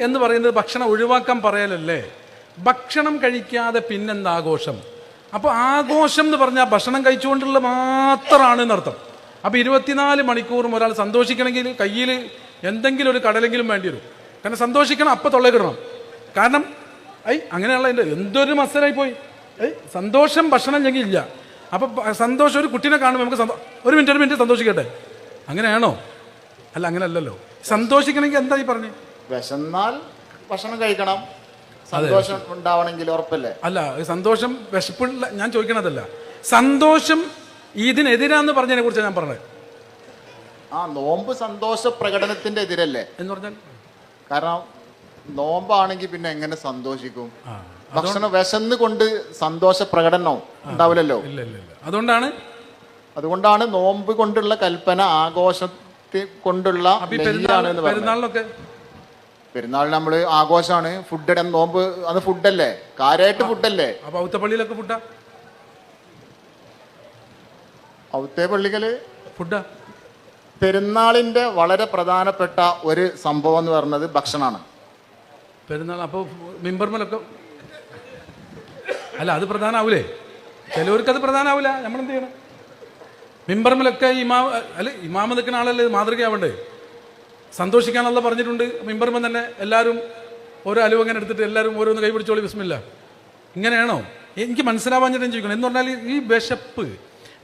എന്ന് പറയുന്നത് ഭക്ഷണം ഒഴിവാക്കാൻ പറയലല്ലേ? ഭക്ഷണം കഴിക്കാതെ പിന്നെന്താ ആഘോഷം? അപ്പോൾ ആഘോഷം എന്ന് പറഞ്ഞാൽ ഭക്ഷണം കഴിച്ചുകൊണ്ടുള്ള മാത്രമാണ് എന്നർത്ഥം. അപ്പോൾ 24 മണിക്കൂറും ഒരാൾ സന്തോഷിക്കണമെങ്കിൽ കയ്യിൽ എന്തെങ്കിലും ഒരു കടലെങ്കിലും വേണ്ടി വരും. കാരണം സന്തോഷിക്കണം, അപ്പം തൊള്ളേക്കിടണം. കാരണം അങ്ങനെയുള്ള എന്തൊരു മസലായി പോയി. സന്തോഷം ഭക്ഷണം ഇല്ലെങ്കിൽ ഇല്ല. അപ്പം സന്തോഷം ഒരു കുട്ടീനെ കാണുമ്പോൾ നമുക്ക് ഒരു മിനിറ്റ് സന്തോഷിക്കട്ടെ, അങ്ങനെയാണോ? അല്ല, അങ്ങനെയല്ലല്ലോ. സന്തോഷിക്കണമെങ്കിൽ എന്താ ഈ പറഞ്ഞു? വിശന്നാൽ ഭക്ഷണം കഴിക്കണം, സന്തോഷം ഉണ്ടാവണമെങ്കിൽ ഉറപ്പല്ലേ? അല്ല, സന്തോഷം വിശപ്പുള്ള ഞാൻ ചോദിക്കണതല്ല. സന്തോഷം ഇതിനെതിരാന്ന് പറഞ്ഞതിനെ കുറിച്ച് ഞാൻ പറഞ്ഞത്. നോമ്പ് സന്തോഷ പ്രകടനത്തിന്റെ എതിരല്ലേ എന്ന് പറഞ്ഞാൽ? കാരണം നോമ്പാണെങ്കിൽ പിന്നെ എങ്ങനെ സന്തോഷിക്കും? ഭക്ഷണം വിശന്ന് കൊണ്ട് സന്തോഷ പ്രകടനം ഉണ്ടാവില്ലല്ലോ. ഇല്ല. അതുകൊണ്ടാണ് നോമ്പ് കൊണ്ടുള്ള കൽപ്പന ആഘോഷത്തെ കൊണ്ടുള്ള പെരുന്നാളിനൊക്കെ. പെരുന്നാളിന് നമ്മള് ആഘോഷമാണ്, ഫുഡ് ഇടാൻ. നോമ്പ് അത് ഫുഡല്ലേ, കാര്യമായിട്ട് ഫുഡല്ലേ. അപ്പൊ ഔത്തപ്പള്ളിയിലൊക്കെ ഫുഡാ? ഔത്തേ പള്ളികള് ഫുഡാ. പെരുന്നാളിന്റെ വളരെ പ്രധാനപ്പെട്ട ഒരു സംഭവം എന്ന് പറയുന്നത് ഭക്ഷണമാണ്. പെരുന്നാൾ അപ്പോൾ മിമ്പർമലൊക്കെ അല്ല, അത് പ്രധാനമാവൂലേ? ചിലവർക്ക് അത് പ്രധാനമാവില്ല. നമ്മളെന്ത് ചെയ്യണം? മിമ്പർമലൊക്കെ ഇമാമ നിൽക്കുന്ന ആളല്ലേ മാതൃകയാവണ്ടേ? സന്തോഷിക്കാനുള്ള പറഞ്ഞിട്ടുണ്ട്. മിമ്പർമൻ തന്നെ എല്ലാവരും ഓരോ അലുവ അങ്ങനെ എടുത്തിട്ട് എല്ലാവരും ഓരോന്ന് കൈപിടിച്ചോളി ബിസ്മില്ല. ഇങ്ങനെയാണോ? എനിക്ക് മനസ്സിലാവാഞ്ഞിട്ട് ചോദിക്കണം. എന്ന് പറഞ്ഞാൽ ഈ വിശപ്പ്,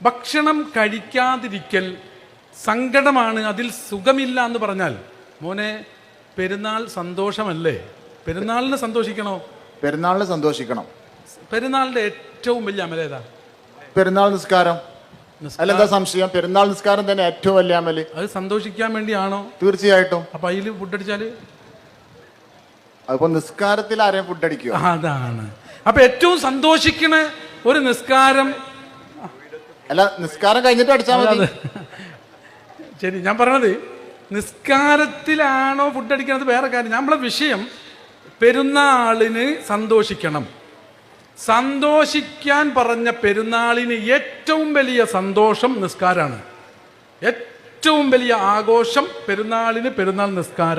ഭക്ഷണം കഴിക്കാതിരിക്കൽ സങ്കടമാണ്, അതിൽ സുഖമില്ല എന്ന് പറഞ്ഞാൽ മോനെ പെരുന്നാൾ സന്തോഷമല്ലേ? പെരുന്നാളിന് സന്തോഷിക്കണോ? പെരുന്നാളിന് സന്തോഷിക്കണം. പെരുന്നാളിന്റെ ഏറ്റവും വലിയ അമലേതാ? പെരുന്നാൾ നിസ്കാരം. അല്ലെന്താ സംശയം? പെരുന്നാൾ നിസ്കാരം തന്നെ ഏറ്റവും വലിയ അമല്. അത് സന്തോഷിക്കാൻ വേണ്ടിയാണോ? തീർച്ചയായിട്ടും. അപ്പൊ അതിൽ ഫുഡ് അടിച്ചാല് അതിപ്പോ നിസ്കാരത്തിൽ ആരെയും ഫുഡ് അടിക്കുക? അതാണ്. അപ്പൊ ഏറ്റവും സന്തോഷിക്കണ ഒരു നിസ്കാരം അല്ല, നിസ്കാരം കഴിഞ്ഞിട്ട് അടിച്ചാൽ മതി. ശരി, ഞാൻ പറഞ്ഞത് നിസ്കാരത്തിലാണോ ഫുഡ് അടിക്കുന്നത് വേറെ കാര്യം. നമ്മളെ വിഷയം പെരുന്നാളിന് സന്തോഷിക്കണം. സന്തോഷിക്കാൻ പറഞ്ഞ പെരുന്നാളിന് ഏറ്റവും വലിയ സന്തോഷം നിസ്കാരമാണ്. ഏറ്റവും വലിയ ആഘോഷം പെരുന്നാളിന് പെരുന്നാൾ നിസ്കാരം.